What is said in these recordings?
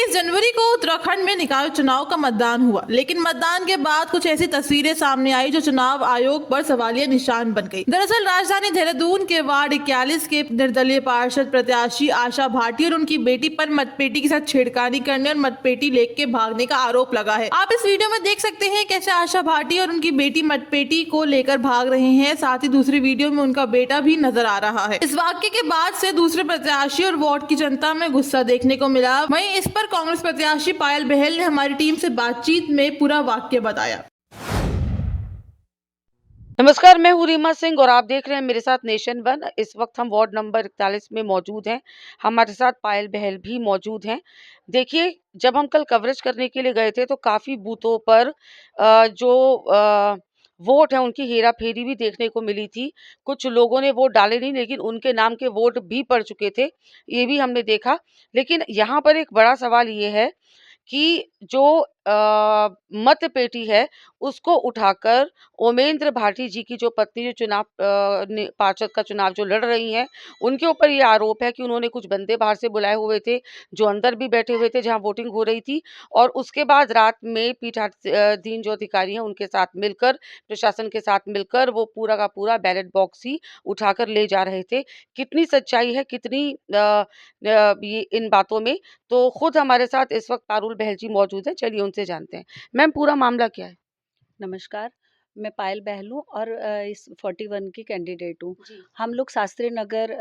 जनवरी को उत्तराखंड में निकाय चुनाव का मतदान हुआ, लेकिन मतदान के बाद कुछ ऐसी तस्वीरें सामने आई जो चुनाव आयोग पर सवालिया निशान बन गई। दरअसल राजधानी देहरादून के वार्ड 41 के निर्दलीय पार्षद प्रत्याशी आशा भाटी और उनकी बेटी पर मतपेटी के साथ छेड़खानी करने और मतपेटी लेके भागने का आरोप लगा है। आप इस वीडियो में देख सकते हैं कैसे आशा भाटी और उनकी बेटी मतपेटी को लेकर भाग रहे हैं। साथ ही दूसरी वीडियो में उनका बेटा भी नजर आ रहा है। इस वाक्य के बाद से दूसरे प्रत्याशी और वार्ड की जनता में गुस्सा देखने को मिला। वहीं इस पर कांग्रेस प्रत्याशी पायल बहल ने हमारी टीम से बातचीत में पूरा वाक्य बताया। नमस्कार, मैं हूँ रीमा सिंह और आप देख रहे हैं मेरे साथ नेशन वन। इस वक्त हम वार्ड नंबर 41 में मौजूद हैं। हमारे साथ पायल बहल भी मौजूद हैं। देखिए, जब हम कल कवरेज करने के लिए गए थे तो काफ़ी बूथों पर जो वोट है उनकी हेरा फेरी भी देखने को मिली थी। कुछ लोगों ने वोट डाले नहीं, लेकिन उनके नाम के वोट भी पड़ चुके थे, ये भी हमने देखा। लेकिन यहाँ पर एक बड़ा सवाल ये है कि जो मत पेटी है उसको उठाकर ओमेंद्र भाटी जी की जो पत्नी जो चुनाव पार्षद का चुनाव जो लड़ रही हैं, उनके ऊपर ये आरोप है कि उन्होंने कुछ बंदे बाहर से बुलाए हुए थे जो अंदर भी बैठे हुए थे जहां वोटिंग हो रही थी, और उसके बाद रात में पीठासीन जो अधिकारी हैं उनके साथ मिलकर, प्रशासन के साथ मिलकर वो पूरा का पूरा बैलेट बॉक्स ही उठाकर ले जा रहे थे। कितनी सच्चाई है, कितनी ये इन बातों में, तो खुद हमारे साथ इस वक्त पारुल बहल जी मौजूद हैं। चलिए उनसे जानते हैं। मैम, पूरा मामला क्या है? नमस्कार, मैं पायल बहल हूँ और इस 41 की कैंडिडेट हूँ। जी। हम लोग शास्त्री नगर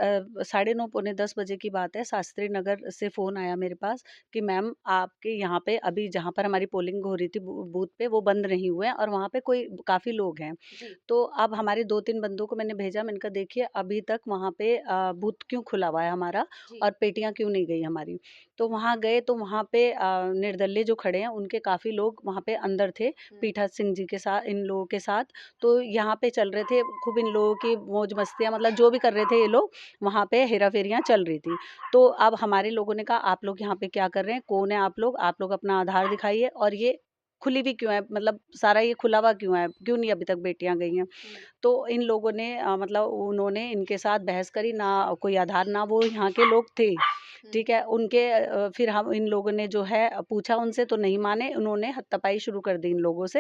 9:30 पौने 10 बजे की बात है, शास्त्री नगर से फ़ोन आया मेरे पास कि मैम आपके यहाँ पे अभी जहाँ पर हमारी पोलिंग हो रही थी बूथ पे, वो बंद नहीं हुए हैं और वहाँ पे कोई काफ़ी लोग हैं। जी। तो अब हमारे 2-3 बंदों को मैंने भेजा, मैंने कहा देखिए अभी तक वहाँ पे बूथ क्यों खुला हुआ है हमारा जी। और पेटियाँ क्यों नहीं गई हमारी। तो वहाँ गए तो वहाँ पे निर्दलीय जो खड़े हैं उनके काफ़ी लोग वहाँ पे अंदर थे, पीठा सिंह जी के साथ, इन लोगों के साथ। तो यहाँ पे चल रहे थे खूब इन लोगों की मौज मस्तियाँ, मतलब जो भी कर रहे थे ये लोग, वहाँ पे हेरा-फेरियाँ चल रही थी। तो अब हमारे लोगों ने कहा आप लोग यहाँ पे क्या कर रहे हैं? कौन है आप लोग? आप लोग अपना आधार दिखाइए और ये खुली भी क्यों है? मतलब सारा ये खुला हुआ क्यों है? क्यों नहीं अभी तक बेटियाँ गई हैं? तो इन लोगों ने मतलब उन्होंने इनके साथ बहस करी, ना कोई आधार, ना वो यहाँ के लोग थे। ठीक है? उनके फिर हम इन लोगों ने जो है पूछा उनसे तो नहीं माने, उन्होंने हाथापाई शुरू कर दी इन लोगों से।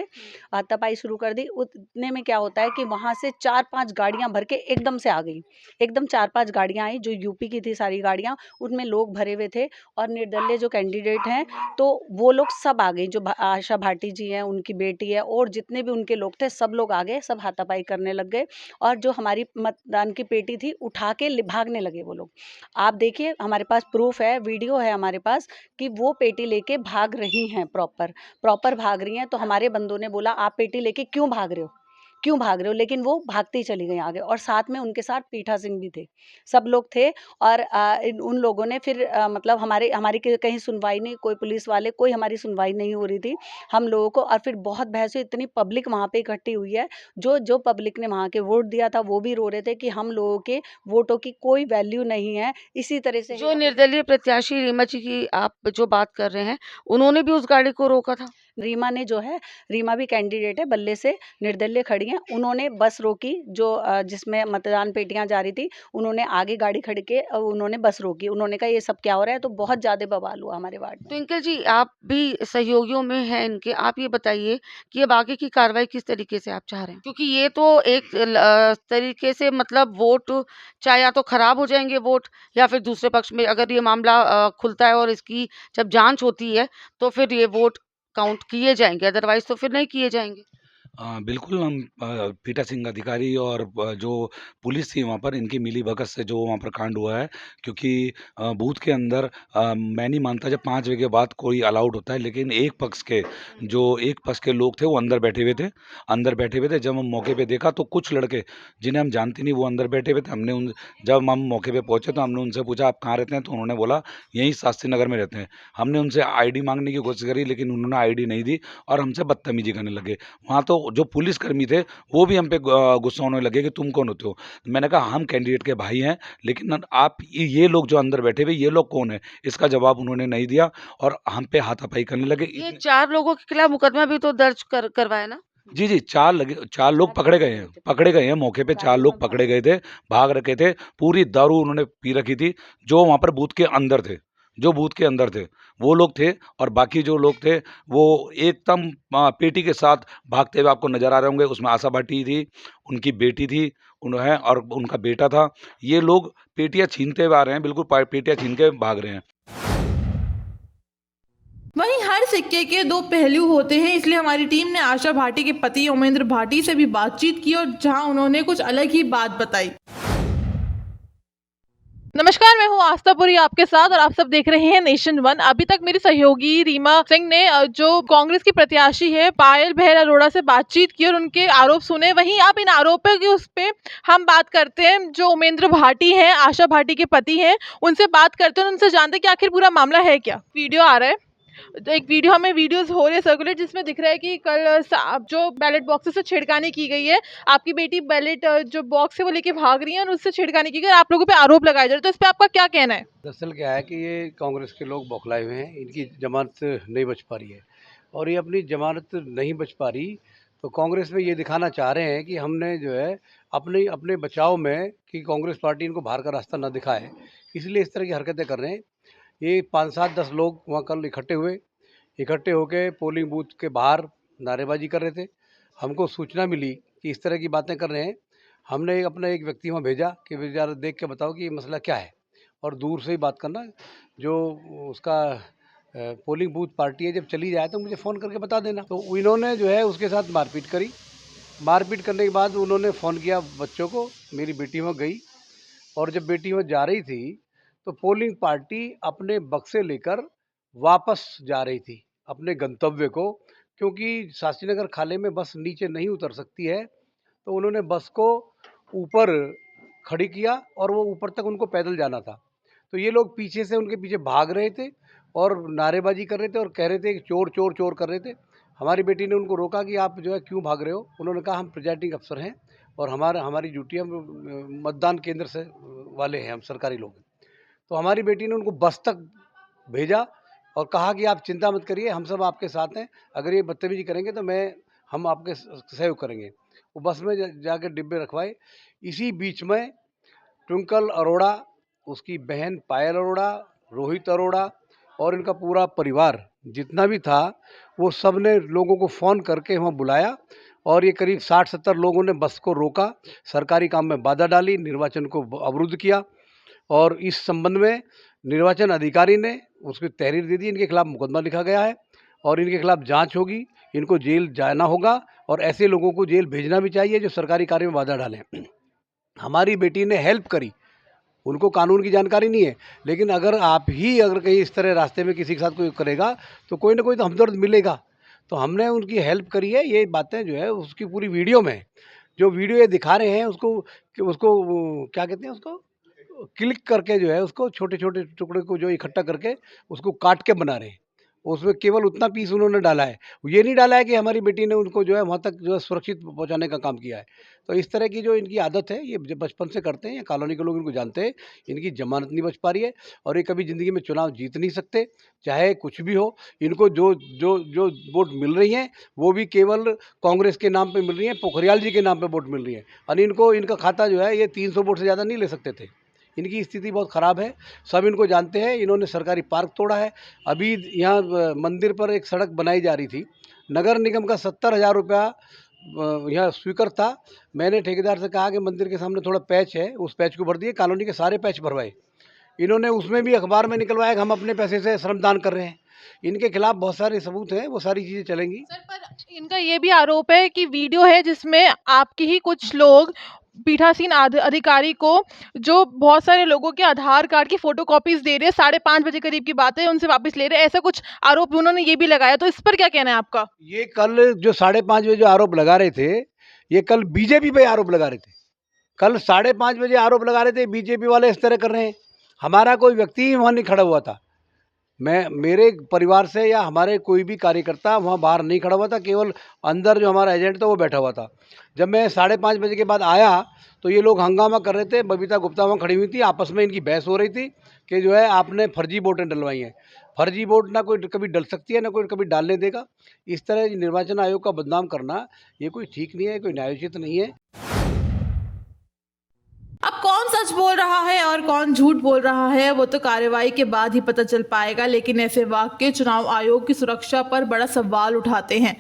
हाथापाई शुरू कर दी, उतने में क्या होता है कि वहाँ से 4-5 गाड़ियाँ भर के एकदम से आ गई। एकदम 4-5 गाड़ियाँ आई जो यूपी की थी सारी गाड़ियाँ, उनमें लोग भरे हुए थे और निर्दलीय जो कैंडिडेट हैं, तो वो लोग सब आ गए। जो आशा भाटी जी हैं, उनकी बेटी है और जितने भी उनके लोग थे सब लोग आ गए, सब हाथापाई करने लग गए और जो हमारी मतदान की पेटी थी उठा के भागने लगे वो लोग। आप देखिए हमारे पास प्रूफ है, वीडियो है हमारे पास कि वो पेटी लेके भाग रही हैं, प्रॉपर भाग रही हैं। तो हमारे बंदों ने बोला आप पेटी लेके क्यों भाग रहे हो? क्यों भाग रहे हो? लेकिन वो भागती चली गई आगे और साथ में उनके साथ पीठा सिंह भी थे, सब लोग थे। और उन लोगों ने फिर मतलब हमारी कहीं सुनवाई नहीं, कोई पुलिस वाले, कोई हमारी सुनवाई नहीं हो रही थी हम लोगों को। और फिर बहुत बहस हुई, इतनी पब्लिक वहाँ पे इकट्ठी हुई है, जो पब्लिक ने वहाँ के वोट दिया था वो भी रो रहे थे कि हम लोगों के वोटों की कोई वैल्यू नहीं है। इसी तरह से जो निर्दलीय प्रत्याशी रीमा जी की आप जो बात कर रहे हैं, उन्होंने भी उस गाड़ी को रोका था? रीमा ने जो है, रीमा भी कैंडिडेट है, बल्ले से निर्दलीय खड़ी हैं। उन्होंने बस रोकी जो जिसमें मतदान पेटियाँ जा रही थी, उन्होंने आगे गाड़ी खड़ी के उन्होंने बस रोकी। उन्होंने कहा ये सब क्या हो रहा है? तो बहुत ज़्यादा बवाल हुआ हमारे वार्ड में। ट्विंकल जी, आप भी सहयोगियों में हैं इनके। आप ये बताइए कि अब आगे की कार्रवाई किस तरीके से आप चाह रहे हैं? क्योंकि ये तो एक तरीके से मतलब वोट चाहे या तो खराब हो जाएँगे वोट, या फिर दूसरे पक्ष में अगर ये मामला खुलता है और इसकी जब जाँच होती है, तो फिर ये वोट काउंट किए जाएँगे, अदरवाइज़ तो फिर नहीं किए जाएँगे। बिल्कुल हम पीटा सिंह अधिकारी और जो पुलिस थी वहाँ पर, इनकी मिलीभगत से जो वहाँ पर कांड हुआ है, क्योंकि बूथ के अंदर मैं नहीं मानता जब 5 बजे के बाद कोई अलाउड होता है, लेकिन एक पक्ष के लोग थे वो अंदर बैठे हुए थे। जब हम मौके पे देखा तो कुछ लड़के जिन्हें हम जानते नहीं वो अंदर बैठे हुए थे। जब हम मौके पे पहुँचे तो हमने उनसे पूछा आप कहाँ रहते हैं? तो उन्होंने बोला यहीं शास्त्री नगर में रहते हैं। हमने उनसे आईडी मांगने की कोशिश करी, लेकिन उन्होंने आईडी नहीं दी और हमसे बदतमीजी करने लगे। वहाँ तो जो पुलिसकर्मी थे वो भी हम पे गुस्सा होने लगे कि तुम कौन होते हो? मैंने कहा हम कैंडिडेट के भाई हैं, लेकिन आप ये लोग जो अंदर बैठे हुए ये लोग कौन है? इसका जवाब उन्होंने नहीं दिया और हम पे हाथापाई करने लगे। ये 4 लोगों के खिलाफ मुकदमा भी तो दर्ज करवाया ना? जी, जी, 4 लोग पकड़े गए हैं, मौके पे 4 लोग पकड़े गए थे, भाग रखे थे, पूरी दारू उन्होंने पी रखी थी, जो वहाँ पर बूथ के अंदर थे, वो लोग थे और बाकी जो लोग थे, वो एकदम पेटी के साथ भागते हुए आपको नज़र आ रहे होंगे, उसमें आशा भाटी थी, उनकी बेटी थी, और उनका बेटा था, ये लोग पेटियाँ छीनते हुए आ रहे हैं, बिल्कुल पेटियाँ छीन के भाग रहे हैं। वहीं हर सिक्के के दो पहलू होते हैं, इसलिए हमारी टीम ने आशा भाटी के पति उमेंद्र भाटी से भी बातचीत की और जहां उन्होंने कुछ अलग ही बात बताई। नमस्कार, मैं हूं आस्था पुरी आपके साथ और आप सब देख रहे हैं नेशन वन। अभी तक मेरी सहयोगी रीमा सिंह ने जो कांग्रेस की प्रत्याशी है पायल बहल अरोड़ा से बातचीत की और उनके आरोप सुने। वहीं अब इन आरोपों की उस पे हम बात करते हैं, जो उमेंद्र भाटी हैं, आशा भाटी के पति हैं, उनसे बात करते हैं, उनसे जानते हैं कि आखिर पूरा मामला है क्या। वीडियो आ रहा है, तो एक वीडियो हमें वीडियोस हो रहे हैं सर्कुलेट, जिसमें दिख रहा है कि कल जो बैलेट बॉक्सेस से छेड़खानी की गई है, आपकी बेटी बैलेट जो बॉक्स है वो लेके भाग रही है और उससे छेड़खानी की गई, आप लोगों पे आरोप लगाए जा रहे हैं, तो इस पे आपका क्या कहना है? दरअसल क्या है कि ये कांग्रेस के लोग बौखलाए हुए हैं, इनकी जमानत नहीं बच पा रही है और ये अपनी जमानत नहीं बच पा रही तो कांग्रेस में ये दिखाना चाह रहे हैं कि हमने जो है अपने अपने बचाव में कि कांग्रेस पार्टी इनको बाहर का रास्ता न दिखाए, इसलिए इस तरह की हरकतें कर रहे हैं। ये 5, 7, 10 लोग वहाँ कल इकट्ठे होके पोलिंग बूथ के बाहर नारेबाजी कर रहे थे। हमको सूचना मिली कि इस तरह की बातें कर रहे हैं। हमने अपना एक व्यक्ति वहाँ भेजा कि ज़रा देख के बताओ कि ये मसला क्या है और दूर से ही बात करना, जो उसका पोलिंग बूथ पार्टी है जब चली जाए तो मुझे फ़ोन करके बता देना। तो इन्होंने जो है उसके साथ मारपीट करी। मारपीट करने के बाद उन्होंने फ़ोन किया बच्चों को, मेरी बेटी वहाँ गई और जब बेटी वहाँ जा रही थी तो पोलिंग पार्टी अपने बक्से लेकर वापस जा रही थी अपने गंतव्य को, क्योंकि शास्त्री नगर खाले में बस नीचे नहीं उतर सकती है, तो उन्होंने बस को ऊपर खड़ी किया और वो ऊपर तक उनको पैदल जाना था। तो ये लोग पीछे से उनके पीछे भाग रहे थे और नारेबाजी कर रहे थे और कह रहे थे कि चोर चोर चोर कर रहे थे। हमारी बेटी ने उनको रोका कि आप जो है क्यों भाग रहे हो? उन्होंने कहा हम प्रिजाइडिंग अफसर हैं और हमारी ड्यूटी हम मतदान केंद्र से वाले हैं, हम सरकारी लोग हैं। तो हमारी बेटी ने उनको बस तक भेजा और कहा कि आप चिंता मत करिए, हम सब आपके साथ हैं, अगर ये बदतमीजी करेंगे तो हम आपके सहयोग करेंगे। वो बस में जाके डिब्बे रखवाए। इसी बीच में ट्विंकल अरोड़ा, उसकी बहन पायल अरोड़ा, रोहित अरोड़ा और इनका पूरा परिवार जितना भी था, वो सब ने लोगों को फ़ोन करके वहाँ बुलाया और ये करीब 60-70 लोगों ने बस को रोका, सरकारी काम में बाधा डाली, निर्वाचन को अवरुद्ध किया और इस संबंध में निर्वाचन अधिकारी ने उसकी तहरीर दे दी। इनके खिलाफ मुकदमा लिखा गया है और इनके खिलाफ जांच होगी, इनको जेल जाना होगा और ऐसे लोगों को जेल भेजना भी चाहिए जो सरकारी कार्य में बाधा डालें। हमारी बेटी ने हेल्प करी, उनको कानून की जानकारी नहीं है, लेकिन अगर कहीं इस तरह रास्ते में किसी के साथ कोई करेगा तो कोई ना कोई तो हमदर्द मिलेगा। तो हमने उनकी हेल्प करी है। ये बातें जो है उसकी पूरी वीडियो में, जो वीडियो ये दिखा रहे हैं उसको वो क्या कहते हैं, उसको क्लिक करके जो है उसको छोटे-छोटे टुकड़े को जो इकट्ठा करके उसको काट के बना रहे हैं। उसमें केवल उतना पीस उन्होंने डाला है। ये नहीं डाला है कि हमारी बेटी ने उनको जो है वहाँ तक जो है सुरक्षित पहुँचाने का काम किया है। तो इस तरह की जो इनकी आदत है, ये जब बचपन से करते हैं, ये कॉलोनी के लोग इनको जानते हैं, इनकी ज़मानत नहीं बच पा रही है और ये कभी ज़िंदगी में चुनाव जीत नहीं सकते, चाहे कुछ भी हो। इनको जो वोट मिल रही हैं, वो भी केवल कांग्रेस के नाम पे मिल रही हैं, पोखरियाल जी के नाम पे वोट मिल रही है और इनका खाता जो है ये 300 वोट से ज़्यादा नहीं ले सकते थे। इनकी स्थिति बहुत ख़राब है, सब इनको जानते हैं। इन्होंने सरकारी पार्क तोड़ा है। अभी यहाँ मंदिर पर एक सड़क बनाई जा रही थी, नगर निगम का 70,000 रुपया यहाँ स्वीकृत था। मैंने ठेकेदार से कहा कि मंदिर के सामने थोड़ा पैच है, उस पैच को भर दिए, कॉलोनी के सारे पैच भरवाए। इन्होंने उसमें भी अखबार में निकलवाया कि हम अपने पैसे से श्रमदान कर रहे हैं। इनके खिलाफ बहुत सारे सबूत हैं, वो सारी चीज़ें चलेंगी। सर, पर इनका ये भी आरोप है कि वीडियो है जिसमें आपके ही कुछ लोग पीठासीन अधिकारी को, जो बहुत सारे लोगों के आधार कार्ड की फोटोकॉपीज दे रहे हैं, 5:30 बजे करीब की बात है, उनसे वापस ले रहे हैं, ऐसा कुछ आरोप उन्होंने ये भी लगाया। तो इस पर क्या कहना है आपका? ये कल जो 5:30 बजे जो आरोप लगा रहे थे, ये कल बीजेपी पे आरोप लगा रहे थे। कल 5:30 बजे आरोप लगा रहे थे, बीजेपी वाले इस तरह कर रहे हैं। हमारा कोई व्यक्ति ही वहाँ नहीं खड़ा हुआ था। मेरे परिवार से या हमारे कोई भी कार्यकर्ता वहाँ बाहर नहीं खड़ा हुआ था, केवल अंदर जो हमारा एजेंट था वो बैठा हुआ था। जब मैं 5:30 बजे के बाद आया तो ये लोग हंगामा कर रहे थे। बबीता गुप्ता वहाँ खड़ी हुई थी, आपस में इनकी बहस हो रही थी कि जो है आपने फर्जी वोटें डलवाई हैं। फर्जी वोट ना कोई कभी डल सकती है, ना कोई कभी डालने देगा। इस तरह निर्वाचन आयोग का बदनाम करना ये कोई ठीक नहीं है, कोई न्यायोचित नहीं है। अब कौन सच बोल रहा है और कौन झूठ बोल रहा है वो तो कार्रवाई के बाद ही पता चल पाएगा, लेकिन ऐसे वाक्य चुनाव आयोग की सुरक्षा पर बड़ा सवाल उठाते हैं।